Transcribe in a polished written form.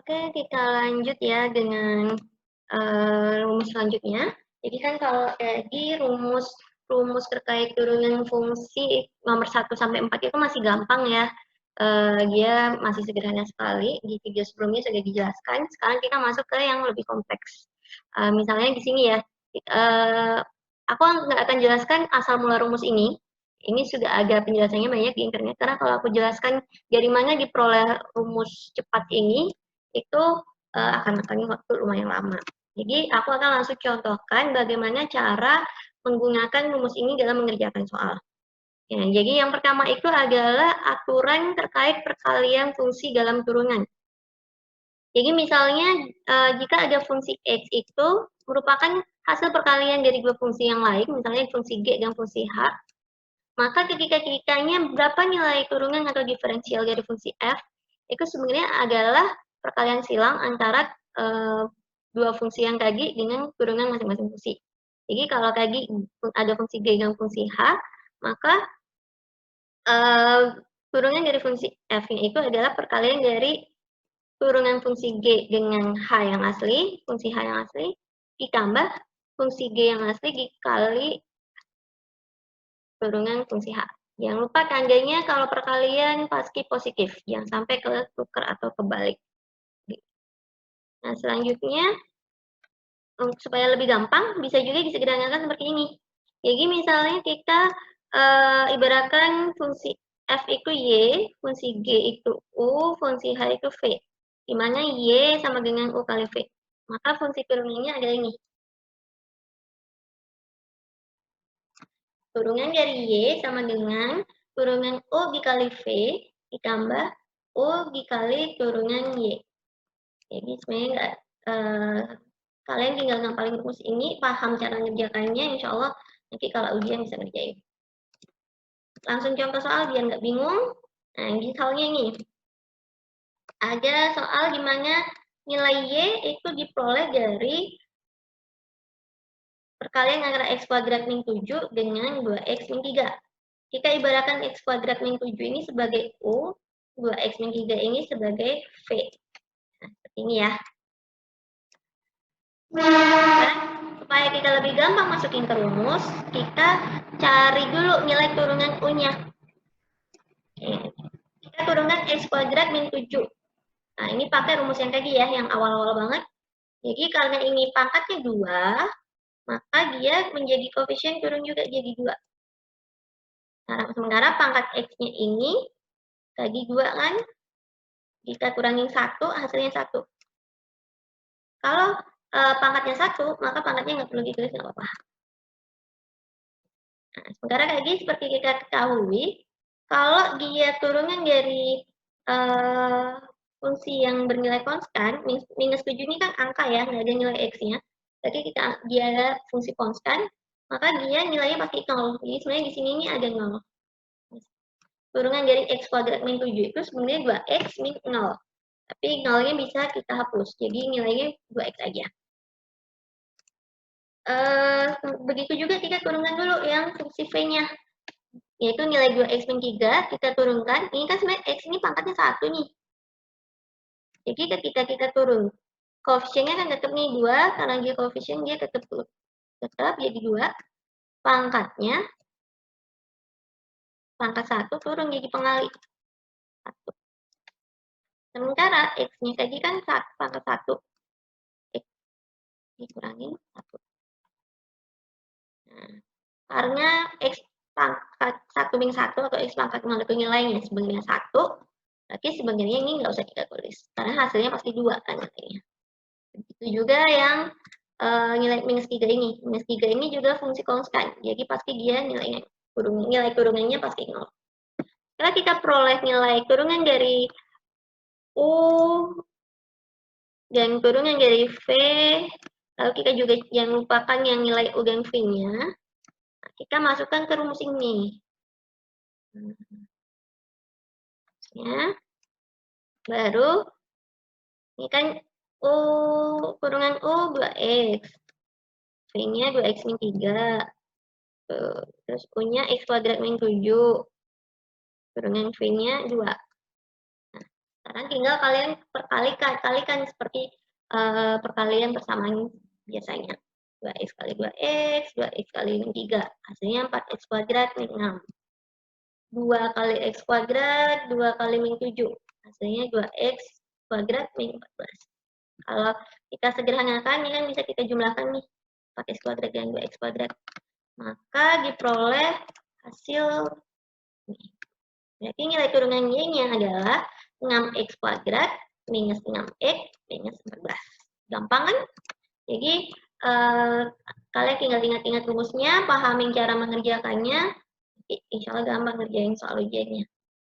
Oke, kita lanjut ya dengan rumus selanjutnya. Jadi kan kalau tadi rumus terkait turunan fungsi nomor 1 sampai 4 itu masih gampang ya. Dia masih sederhana sekali. Di video sebelumnya sudah dijelaskan. Sekarang kita masuk ke yang lebih kompleks. Misalnya di sini ya, aku nggak akan jelaskan asal mula rumus ini. Ini sudah ada penjelasannya banyak di internet. Karena kalau aku jelaskan dari mana diperoleh rumus cepat ini, itu akan makan waktu lumayan lama. Jadi aku akan langsung contohkan bagaimana cara menggunakan rumus ini dalam mengerjakan soal. Ya, jadi yang pertama itu adalah aturan terkait perkalian fungsi dalam turunan. Jadi misalnya jika ada fungsi X itu merupakan hasil perkalian dari dua fungsi yang lain, misalnya fungsi G dan fungsi H, maka ketika-ketikanya berapa nilai turunan atau diferensial dari fungsi F, itu sebenarnya adalah perkalian silang antara dua fungsi yang tadi dengan turunan masing-masing fungsi. Jadi kalau tadi ada fungsi G dan fungsi H, maka turunan dari fungsi F-nya itu adalah perkalian dari turunan fungsi G dengan H yang asli, fungsi H yang asli, ditambah fungsi G yang asli dikali turunan fungsi H. Jangan lupa tandanya kalau perkalian pasti positif, jangan sampai ketukar atau kebalik. Nah, selanjutnya, supaya lebih gampang, bisa juga disederhanakan seperti ini. Jadi misalnya kita ibaratkan fungsi F itu Y, fungsi G itu U, fungsi H itu V. Di mana Y sama dengan U kali V. Maka fungsi turunannya adalah ini. Turunan dari Y sama dengan turunan U dikali V ditambah U dikali turunan Y. Jadi sebenarnya kalian tinggal ngapalin rumus ini, paham cara ngerjakannya, insya Allah nanti kalau ujian bisa ngerjain. Langsung contoh soal biar nggak bingung. Nah, misalnya ini. Ada soal di mana nilai Y itu diperoleh dari perkalian antara X kuadrat min 7 dengan 2X min 3. Kita ibaratkan X kuadrat min 7 ini sebagai U, 2X min 3 ini sebagai V. Nah, seperti ini ya. Sekarang, supaya kita lebih gampang masukin ke rumus, kita cari dulu nilai turunan U-nya. Kita turunkan X kuadrat min 7. Nah, ini pakai rumus yang tadi ya, yang awal-awal banget. Jadi karena ini pangkatnya 2, maka dia menjadi koefisien turun juga jadi 2. Nah, sementara pangkat X-nya ini, tadi 2 kan, kita kurangin 1, hasilnya 1. Kalau pangkatnya 1, maka pangkatnya nggak perlu ditulis, nggak apa-apa. Nah, sementara tadi seperti kita ketahui, kalau dia turunan dari fungsi yang bernilai konstan, minus 7 ini kan angka ya, nggak ada nilai X-nya. Jadi dia fungsi konstan, maka dia nilainya pasti 0. Jadi sebenarnya di sini ini ada 0. Turunan dari X kuadrat min 7 itu sebenarnya 2X min 0. Tapi 0-nya bisa kita hapus, jadi nilainya 2X aja. Begitu juga kita turunkan dulu yang fungsi V-nya. Yaitu nilai 2X min 3, kita turunkan. Ini kan sebenarnya X ini pangkatnya 1 nih. Jadi ketika kita turun, koefisiennya kan tetap nih 2, karena dia koefisien dia tetap jadi 2. Pangkatnya, pangkat 1 turun jadi pengali. 1. Sementara X-nya tadi kan pangkat 1. X dikurangin 1. Nah, karena X pangkat 1 min 1 atau X pangkat 0 itu nilainya sebenarnya 1, berarti sebenarnya ini nggak usah kita tulis. Karena hasilnya pasti 2 kan nilainya. Begitu juga yang nilai minus 3 ini. Minus 3 ini juga fungsi konstan. Jadi pasti dia nilai turunannya pasti 0. Setelah kita peroleh nilai turunan dari U dan turunan dari V, lalu kita juga jangan lupakan yang nilai U dan V-nya. Kita masukkan ke rumus ini. Ya. Baru, ini kan turunan U 2X. V-nya 2X min 3. Terus U-nya X kuadrat min 7. Turunan V-nya 2. Nah, Sekarang tinggal kalian kalikan seperti perkalian persamaan biasanya. 2x kali 2x, 2x kali min 3. Hasilnya 4x kuadrat min 6. 2 kali x kuadrat, 2 kali min 7. Hasilnya 2x kuadrat min 14. Kalau kita sederhanakan, ini kan bisa kita jumlahkan nih. 4x kuadrat dan 2x kuadrat. Maka diperoleh hasil ini. Berarti nilai turunan y-nya adalah 6x kuadrat minus 6x minus 14. Gampang kan? Jadi, kalian tinggal ingat-ingat rumusnya, pahamin cara mengerjakannya, insya Allah gampang ngerjain soal ujiannya.